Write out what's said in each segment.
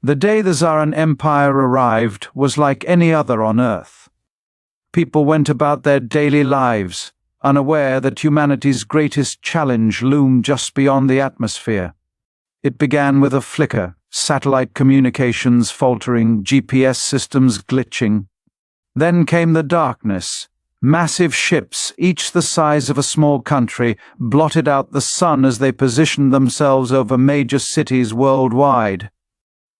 The day the Zaran Empire arrived was like any other on Earth. People went about their daily lives, unaware that humanity's greatest challenge loomed just beyond the atmosphere. It began with a flicker, satellite communications faltering, GPS systems glitching. Then came the darkness. Massive ships, each the size of a small country, blotted out the sun as they positioned themselves over major cities worldwide.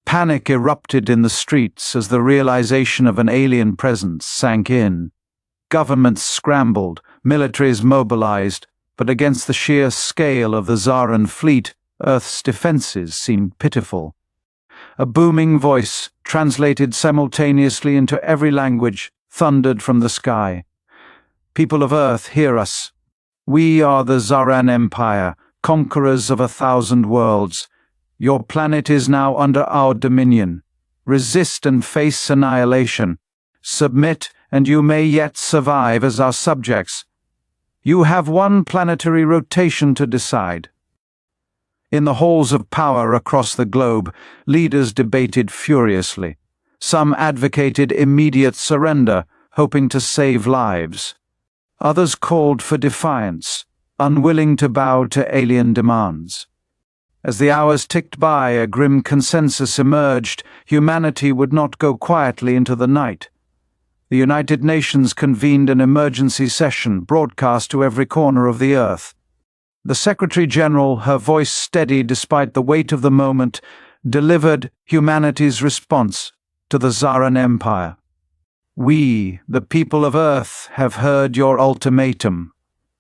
Panic erupted in the streets as the realization of an alien presence sank in. Governments scrambled, militaries mobilized, but against the sheer scale of the Zaran fleet, Earth's defenses seemed pitiful. A booming voice, translated simultaneously into every language, thundered from the sky. People of Earth, hear us. We are the Zaran Empire, conquerors of 1,000 worlds. Your planet is now under our dominion. Resist and face annihilation. Submit, and you may yet survive as our subjects. You have one planetary rotation to decide. In the halls of power across the globe, leaders debated furiously. Some advocated immediate surrender, hoping to save lives. Others called for defiance, unwilling to bow to alien demands. As the hours ticked by, a grim consensus emerged: humanity would not go quietly into the night. The United Nations convened an emergency session broadcast to every corner of the Earth. The Secretary-General, her voice steady despite the weight of the moment, delivered humanity's response to the Zaran Empire. We, the people of Earth, have heard your ultimatum.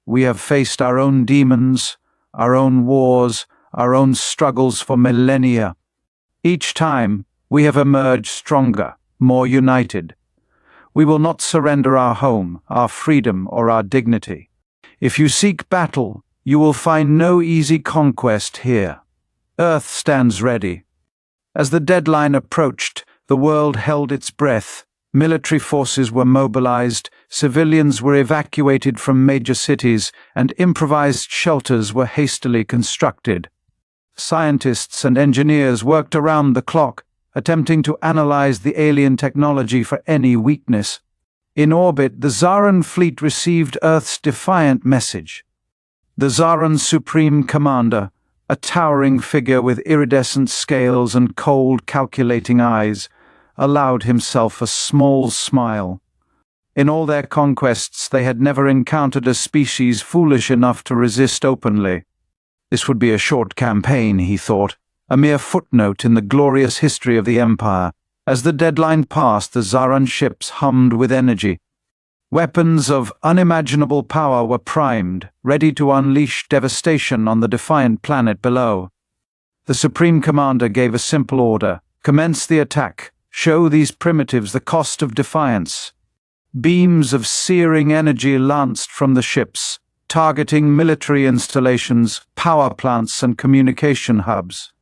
We have faced our own demons, our own wars, our own struggles for millennia. Each time, we have emerged stronger, more united. We will not surrender our home, our freedom, or our dignity. If you seek battle, you will find no easy conquest here. Earth stands ready. As the deadline approached, the world held its breath. Military forces were mobilized, civilians were evacuated from major cities, and improvised shelters were hastily constructed. Scientists and engineers worked around the clock, attempting to analyze the alien technology for any weakness. In orbit, the Zaran fleet received Earth's defiant message. The Zaran Supreme Commander, a towering figure with iridescent scales and cold, calculating eyes, allowed himself a small smile. In all their conquests, they had never encountered a species foolish enough to resist openly. This would be a short campaign, he thought, a mere footnote in the glorious history of the Empire. As the deadline passed, the Zaran ships hummed with energy. Weapons of unimaginable power were primed, ready to unleash devastation on the defiant planet below. The Supreme Commander gave a simple order: commence the attack. Show these primitives the cost of defiance. Beams of searing energy lanced from the ships, targeting military installations, power plants, and communication hubs.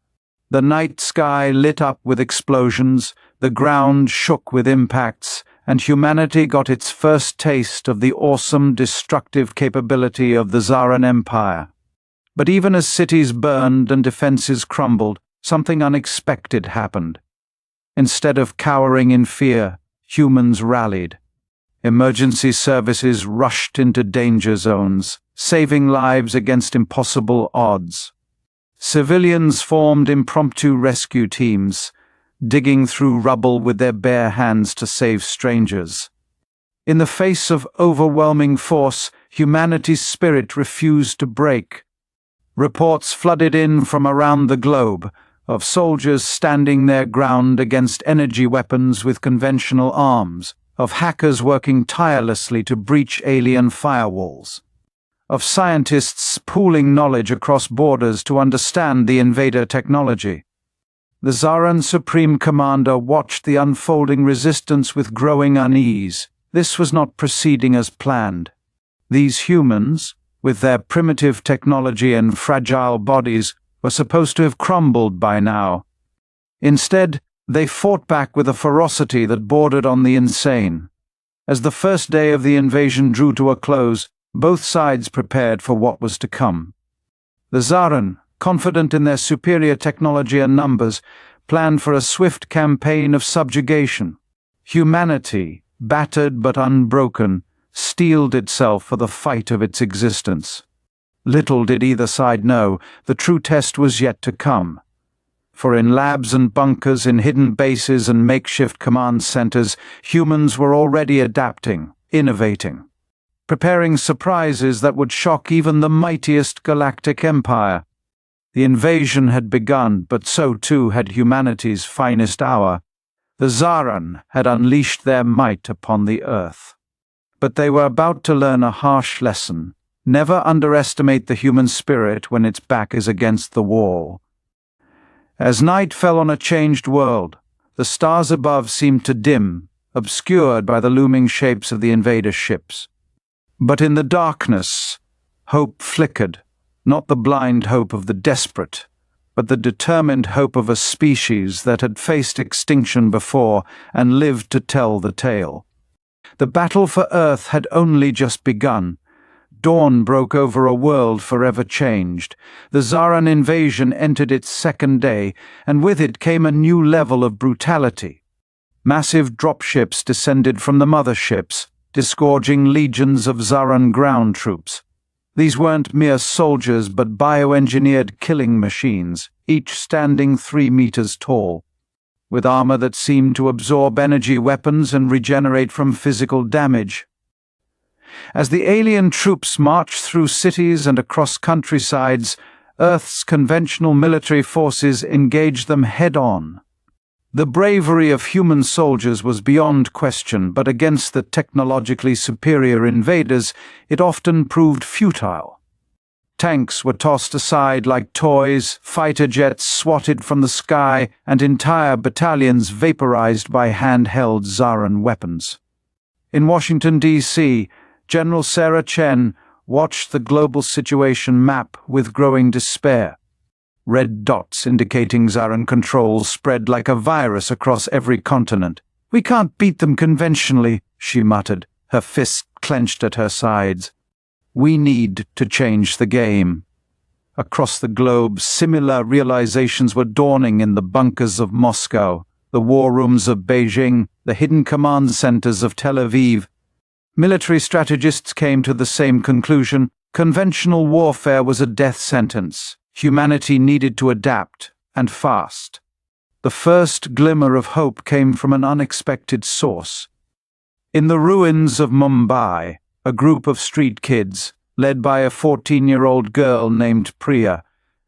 The night sky lit up with explosions, the ground shook with impacts, and humanity got its first taste of the awesome destructive capability of the Zaran Empire. But even as cities burned and defenses crumbled, something unexpected happened. Instead of cowering in fear, humans rallied. Emergency services rushed into danger zones, saving lives against impossible odds. Civilians formed impromptu rescue teams, digging through rubble with their bare hands to save strangers. In the face of overwhelming force, humanity's spirit refused to break. Reports flooded in from around the globe, of soldiers standing their ground against energy weapons with conventional arms, of hackers working tirelessly to breach alien firewalls, of scientists pooling knowledge across borders to understand the invader technology. The Zaran Supreme Commander watched the unfolding resistance with growing unease. This was not proceeding as planned. These humans, with their primitive technology and fragile bodies, were supposed to have crumbled by now. Instead, they fought back with a ferocity that bordered on the insane. As the first day of the invasion drew to a close, both sides prepared for what was to come. The Zaran, confident in their superior technology and numbers, planned for a swift campaign of subjugation. Humanity, battered but unbroken, steeled itself for the fight of its existence. Little did either side know, the true test was yet to come. For in labs and bunkers, in hidden bases and makeshift command centers, humans were already adapting, innovating, preparing surprises that would shock even the mightiest galactic empire. The invasion had begun, but so too had humanity's finest hour. The Zaran had unleashed their might upon the Earth. But they were about to learn a harsh lesson. Never underestimate the human spirit when its back is against the wall. As night fell on a changed world, the stars above seemed to dim, obscured by the looming shapes of the invader ships. But in the darkness, hope flickered, not the blind hope of the desperate, but the determined hope of a species that had faced extinction before and lived to tell the tale. The battle for Earth had only just begun. Dawn broke over a world forever changed. The Zaran invasion entered its second day, and with it came a new level of brutality. Massive dropships descended from the motherships, disgorging legions of Zaran ground troops. These weren't mere soldiers but bioengineered killing machines, each standing 3 meters tall, with armor that seemed to absorb energy weapons and regenerate from physical damage. As the alien troops marched through cities and across countrysides, Earth's conventional military forces engaged them head-on. The bravery of human soldiers was beyond question, but against the technologically superior invaders, it often proved futile. Tanks were tossed aside like toys, fighter jets swatted from the sky, and entire battalions vaporized by handheld Zaran weapons. In Washington, D.C., General Sarah Chen watched the global situation map with growing despair. Red dots indicating Zaran control spread like a virus across every continent. "We can't beat them conventionally," she muttered, her fists clenched at her sides. "We need to change the game." Across the globe, similar realizations were dawning in the bunkers of Moscow, the war rooms of Beijing, the hidden command centers of Tel Aviv. Military strategists came to the same conclusion. Conventional warfare was a death sentence. Humanity needed to adapt, and fast. The first glimmer of hope came from an unexpected source. In the ruins of Mumbai, a group of street kids, led by a 14-year-old girl named Priya,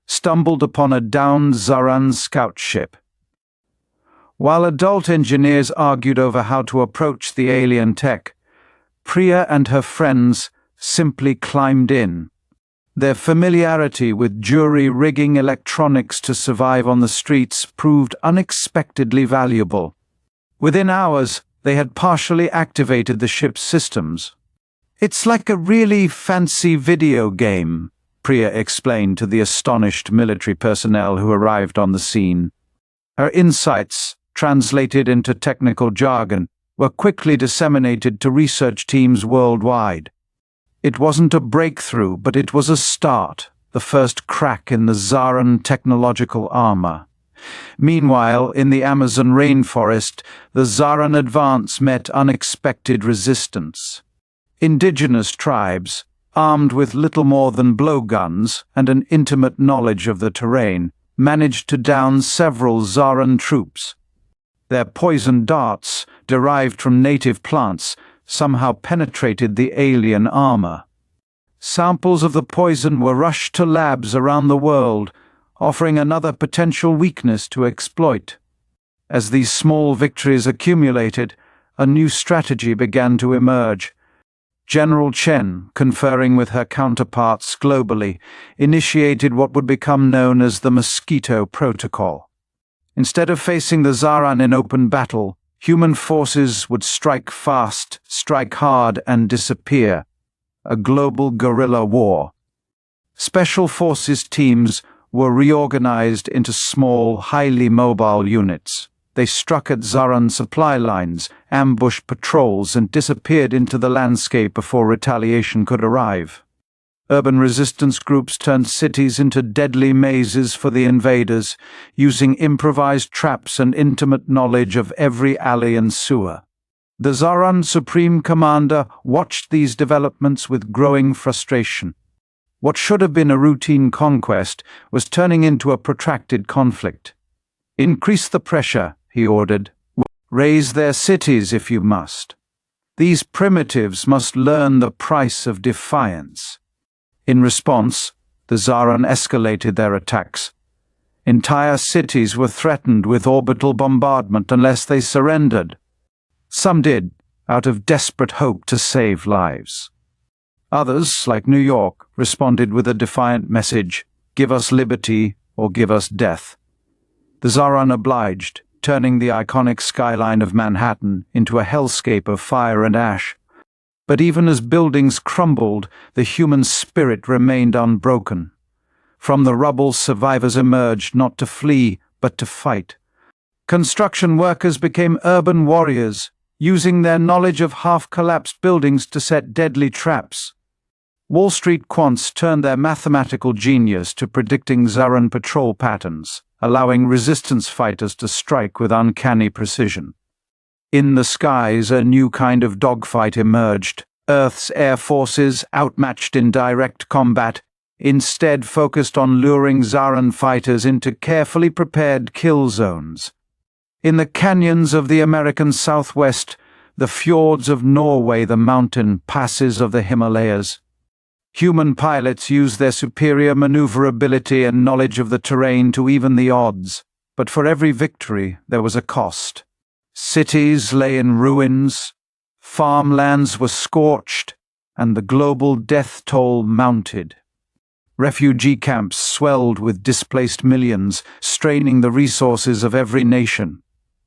stumbled upon a downed Zaran scout ship. While adult engineers argued over how to approach the alien tech, Priya and her friends simply climbed in. Their familiarity with jury-rigging electronics to survive on the streets proved unexpectedly valuable. Within hours, they had partially activated the ship's systems. "It's like a really fancy video game," Priya explained to the astonished military personnel who arrived on the scene. Her insights, translated into technical jargon, were quickly disseminated to research teams worldwide. It wasn't a breakthrough, but it was a start, the first crack in the Zaran technological armor. Meanwhile, in the Amazon rainforest, the Zaran advance met unexpected resistance. Indigenous tribes, armed with little more than blowguns and an intimate knowledge of the terrain, managed to down several Zaran troops. Their poison darts, derived from native plants, somehow penetrated the alien armor. Samples of the poison were rushed to labs around the world, offering another potential weakness to exploit. As these small victories accumulated, a new strategy began to emerge. General Chen, conferring with her counterparts globally, initiated what would become known as the Mosquito Protocol. Instead of facing the Zaran in open battle, human forces would strike fast, strike hard, and disappear. A global guerrilla war. Special forces teams were reorganized into small, highly mobile units. They struck at Zaran supply lines, ambushed patrols, and disappeared into the landscape before retaliation could arrive. Urban resistance groups turned cities into deadly mazes for the invaders, using improvised traps and intimate knowledge of every alley and sewer. The Zaran Supreme Commander watched these developments with growing frustration. What should have been a routine conquest was turning into a protracted conflict. "Increase the pressure," he ordered. "Raise their cities if you must. These primitives must learn the price of defiance." In response, the Zaran escalated their attacks. Entire cities were threatened with orbital bombardment unless they surrendered. Some did, out of desperate hope to save lives. Others, like New York, responded with a defiant message: "Give us liberty or give us death." The Zaran obliged, turning the iconic skyline of Manhattan into a hellscape of fire and ash. But even as buildings crumbled, the human spirit remained unbroken. From the rubble, survivors emerged not to flee, but to fight. Construction workers became urban warriors, using their knowledge of half-collapsed buildings to set deadly traps. Wall Street quants turned their mathematical genius to predicting Zaran patrol patterns, allowing resistance fighters to strike with uncanny precision. In the skies, a new kind of dogfight emerged. Earth's air forces, outmatched in direct combat, instead focused on luring Zaran fighters into carefully prepared kill zones. In the canyons of the American Southwest, the fjords of Norway, the mountain passes of the Himalayas, human pilots used their superior maneuverability and knowledge of the terrain to even the odds, but for every victory there was a cost. Cities lay in ruins, farmlands were scorched, and the global death toll mounted. Refugee camps swelled with displaced millions, straining the resources of every nation.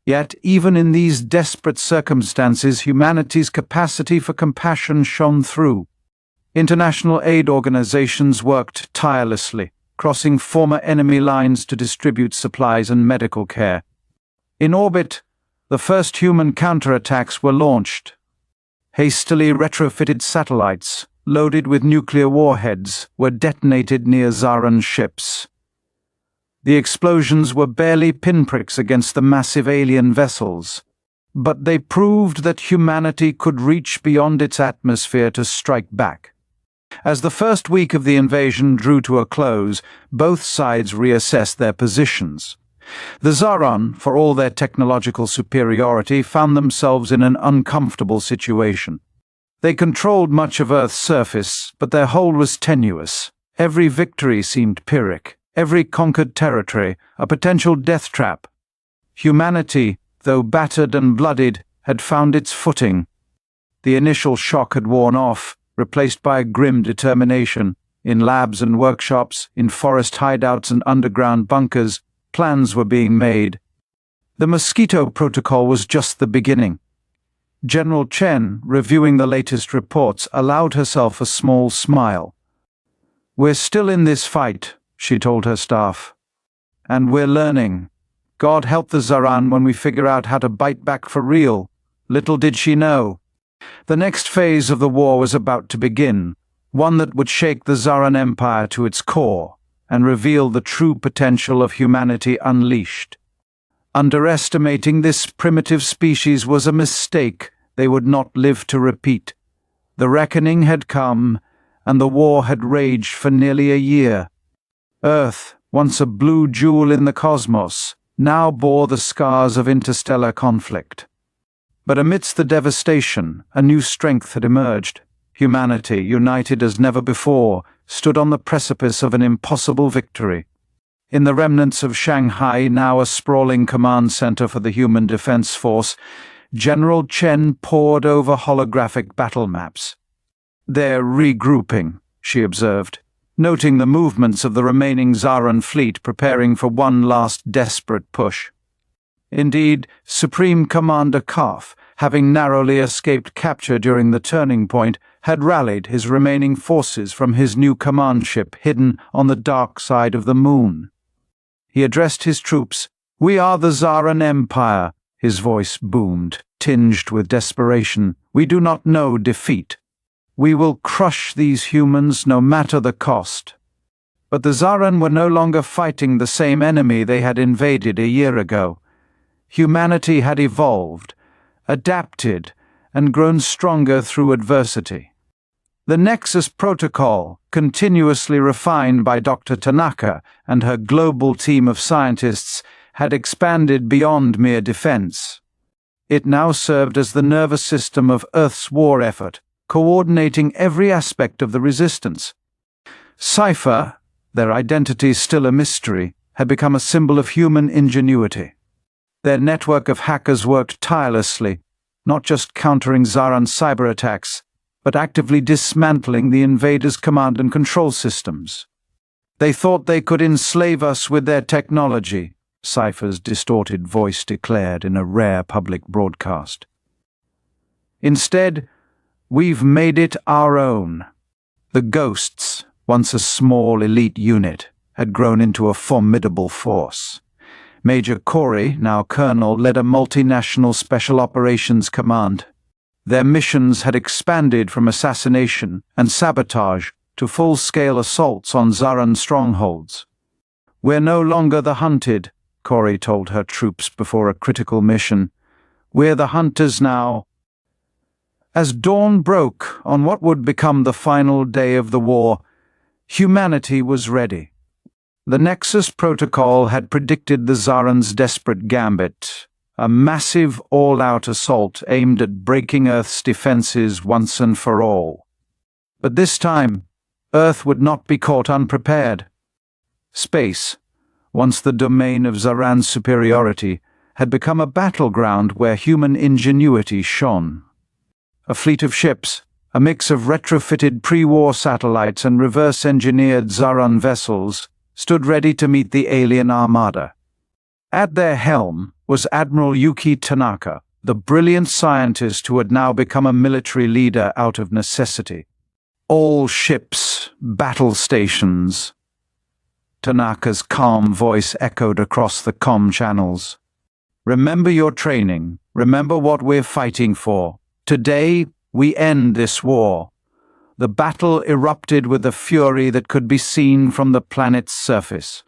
Yet, even in these desperate circumstances, humanity's capacity for compassion shone through. International aid organizations worked tirelessly, crossing former enemy lines to distribute supplies and medical care. In orbit, the first human counterattacks were launched. Hastily retrofitted satellites, loaded with nuclear warheads, were detonated near Zaran ships. The explosions were barely pinpricks against the massive alien vessels, but they proved that humanity could reach beyond its atmosphere to strike back. As the first week of the invasion drew to a close, both sides reassessed their positions. The Zaran, for all their technological superiority, found themselves in an uncomfortable situation. They controlled much of Earth's surface, but their hold was tenuous. Every victory seemed Pyrrhic, every conquered territory a potential death trap. Humanity, though battered and bloodied, had found its footing. The initial shock had worn off, replaced by a grim determination. In labs and workshops, in forest hideouts and underground bunkers, plans were being made. The Mosquito Protocol was just the beginning. General Chen, reviewing the latest reports, allowed herself a small smile. "We're still in this fight," she told her staff. "And we're learning. God help the Zaran when we figure out how to bite back for real." Little did she know. The next phase of the war was about to begin, one that would shake the Zaran Empire to its core and reveal the true potential of humanity unleashed. Underestimating this primitive species was a mistake they would not live to repeat. The reckoning had come, and the war had raged for nearly a year. Earth, once a blue jewel in the cosmos, now bore the scars of interstellar conflict. But amidst the devastation, a new strength had emerged. Humanity, united as never before, stood on the precipice of an impossible victory. In the remnants of Shanghai, now a sprawling command center for the Human Defense Force, General Chen pored over holographic battle maps. "They're regrouping," she observed, noting the movements of the remaining Zaran fleet preparing for one last desperate push. Indeed, Supreme Commander Kaf, having narrowly escaped capture during the turning point, had rallied his remaining forces from his new command ship hidden on the dark side of the moon. He addressed his troops. "We are the Zaran Empire," his voice boomed, tinged with desperation. "We do not know defeat. We will crush these humans no matter the cost. But the Zaran were no longer fighting the same enemy they had invaded a year ago. Humanity had evolved, adapted, and grown stronger through adversity. The Nexus Protocol, continuously refined by Dr. Tanaka and her global team of scientists, had expanded beyond mere defense. It now served as the nervous system of Earth's war effort, coordinating every aspect of the resistance. Sci Fi, their identity still a mystery, had become a symbol of human ingenuity. Their network of hackers worked tirelessly, not just countering Zaran cyber attacks, but actively dismantling the invaders' command and control systems. They thought they could enslave us with their technology, Cypher's distorted voice declared in a rare public broadcast. Instead, we've made it our own. The Ghosts, once a small elite unit, had grown into a formidable force. Major Corey, now Colonel, led a multinational special operations command. Their missions had expanded from assassination and sabotage to full-scale assaults on Zaran strongholds. "We're no longer the hunted," Corey told her troops before a critical mission. "We're the hunters now." As dawn broke on what would become the final day of the war, humanity was ready. The Nexus Protocol had predicted the Zaran's desperate gambit, a massive all-out assault aimed at breaking Earth's defenses once and for all. But this time, Earth would not be caught unprepared. Space, once the domain of Zaran's superiority, had become a battleground where human ingenuity shone. A fleet of ships, a mix of retrofitted pre-war satellites and reverse-engineered Zaran vessels, stood ready to meet the alien armada. At their helm was Admiral Yuki Tanaka, the brilliant scientist who had now become a military leader out of necessity. "All ships, battle stations." Tanaka's calm voice echoed across the comm channels. "Remember your training. Remember what we're fighting for. Today, we end this war." The battle erupted with a fury that could be seen from the planet's surface.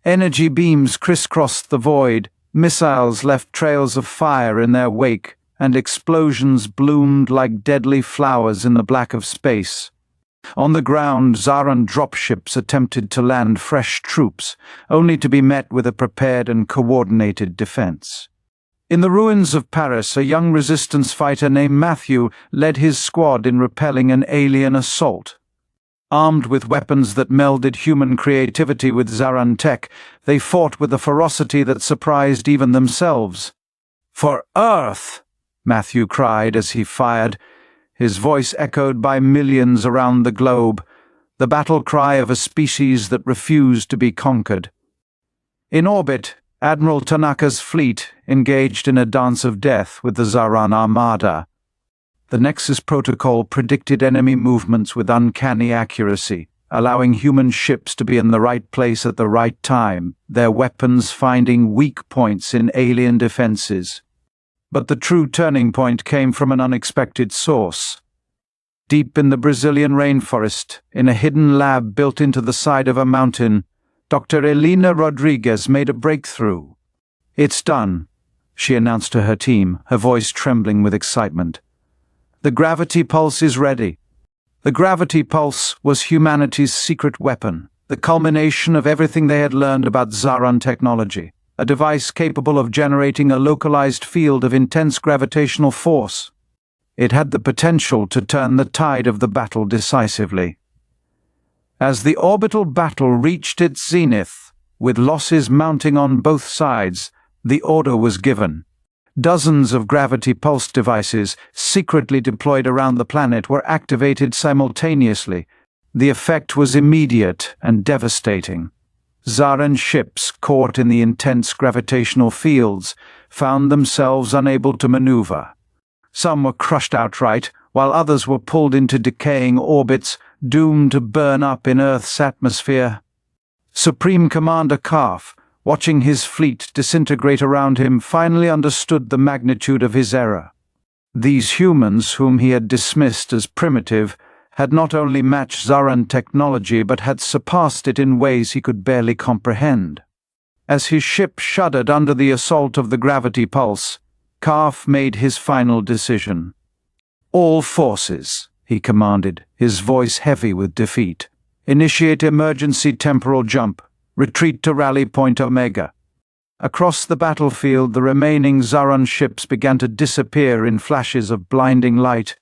Energy beams crisscrossed the void, missiles left trails of fire in their wake, and explosions bloomed like deadly flowers in the black of space. On the ground, Zaran dropships attempted to land fresh troops, only to be met with a prepared and coordinated defense. In the ruins of Paris, a young resistance fighter named Matthew led his squad in repelling an alien assault. Armed with weapons that melded human creativity with Zaran tech, they fought with a ferocity that surprised even themselves. "For Earth!" Matthew cried as he fired, his voice echoed by millions around the globe, the battle cry of a species that refused to be conquered. In orbit, Admiral Tanaka's fleet engaged in a dance of death with the Zaran armada. The Nexus Protocol predicted enemy movements with uncanny accuracy, allowing human ships to be in the right place at the right time, their weapons finding weak points in alien defenses. But the true turning point came from an unexpected source. Deep in the Brazilian rainforest, in a hidden lab built into the side of a mountain, Dr. Elena Rodriguez made a breakthrough. "It's done," she announced to her team, her voice trembling with excitement. "The gravity pulse is ready." The gravity pulse was humanity's secret weapon, the culmination of everything they had learned about Zaran technology, a device capable of generating a localized field of intense gravitational force. It had the potential to turn the tide of the battle decisively. As the orbital battle reached its zenith, with losses mounting on both sides, the order was given. Dozens of gravity pulse devices, secretly deployed around the planet, were activated simultaneously. The effect was immediate and devastating. Zaran ships, caught in the intense gravitational fields, found themselves unable to maneuver. Some were crushed outright, while others were pulled into decaying orbits, doomed to burn up in Earth's atmosphere. Supreme Commander Kaf, watching his fleet disintegrate around him, finally understood the magnitude of his error. These humans, whom he had dismissed as primitive, had not only matched Zaran technology but had surpassed it in ways he could barely comprehend. As his ship shuddered under the assault of the gravity pulse, Kaf made his final decision. "All forces," he commanded, his voice heavy with defeat. "Initiate emergency temporal jump. Retreat to Rally Point Omega." Across the battlefield, the remaining Zaran ships began to disappear in flashes of blinding light.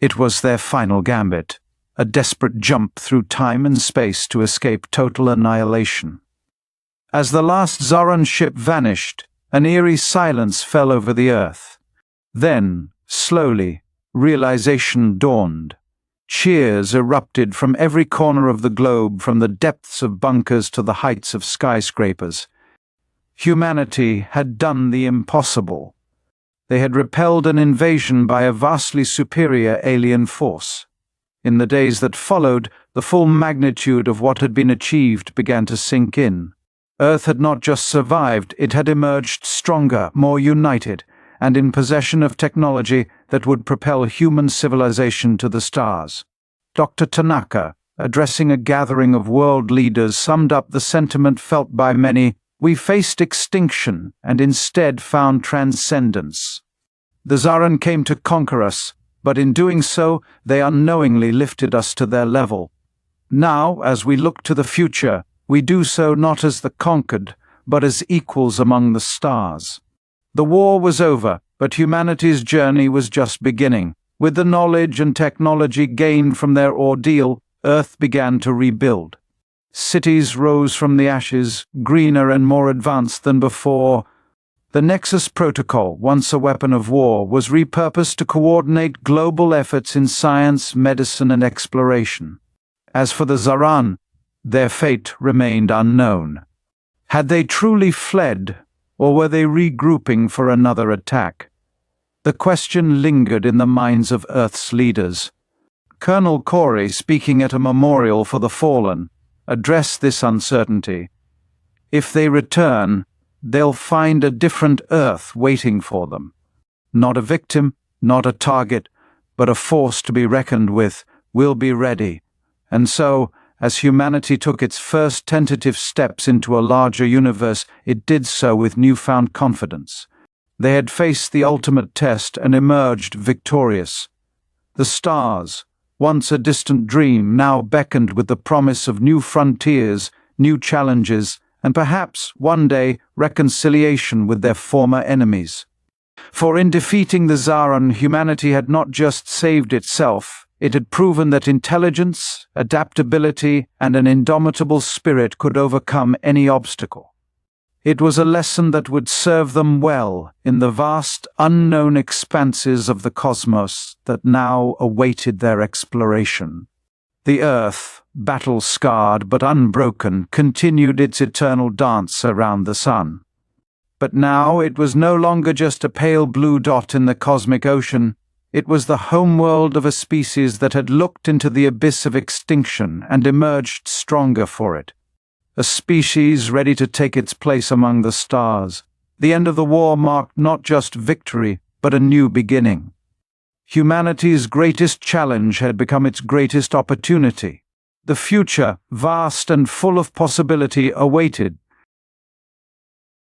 It was their final gambit, a desperate jump through time and space to escape total annihilation. As the last Zaran ship vanished, an eerie silence fell over the earth. Then, slowly, realization dawned. Cheers erupted from every corner of the globe, from the depths of bunkers to the heights of skyscrapers. Humanity had done the impossible. They had repelled an invasion by a vastly superior alien force. In the days that followed, the full magnitude of what had been achieved began to sink in. Earth had not just survived, it had emerged stronger, more united, and in possession of technology that would propel human civilization to the stars. Dr. Tanaka, addressing a gathering of world leaders, summed up the sentiment felt by many: "We faced extinction and instead found transcendence. The Zaran came to conquer us, but in doing so, they unknowingly lifted us to their level. Now, as we look to the future, we do so not as the conquered, but as equals among the stars." The war was over, but humanity's journey was just beginning. With the knowledge and technology gained from their ordeal, Earth began to rebuild. Cities rose from the ashes, greener and more advanced than before. The Nexus Protocol, once a weapon of war, was repurposed to coordinate global efforts in science, medicine, and exploration. As for the Zaran, their fate remained unknown. Had they truly fled, or were they regrouping for another attack? The question lingered in the minds of Earth's leaders. Colonel Corey, speaking at a memorial for the fallen, addressed this uncertainty. If they return, they'll find a different Earth waiting for them. Not a victim, not a target, but a force to be reckoned with. We'll be ready. And so, as humanity took its first tentative steps into a larger universe, it did so with newfound confidence. They had faced the ultimate test and emerged victorious. The stars, once a distant dream, now beckoned with the promise of new frontiers, new challenges, and perhaps, one day, reconciliation with their former enemies. For in defeating the Zaran, humanity had not just saved itself, it had proven that intelligence, adaptability, and an indomitable spirit could overcome any obstacle. It was a lesson that would serve them well in the vast, unknown expanses of the cosmos that now awaited their exploration. The Earth, battle-scarred but unbroken, continued its eternal dance around the sun. But now it was no longer just a pale blue dot in the cosmic ocean. It was the homeworld of a species that had looked into the abyss of extinction and emerged stronger for it. A species ready to take its place among the stars. The end of the war marked not just victory, but a new beginning. Humanity's greatest challenge had become its greatest opportunity. The future, vast and full of possibility, awaited,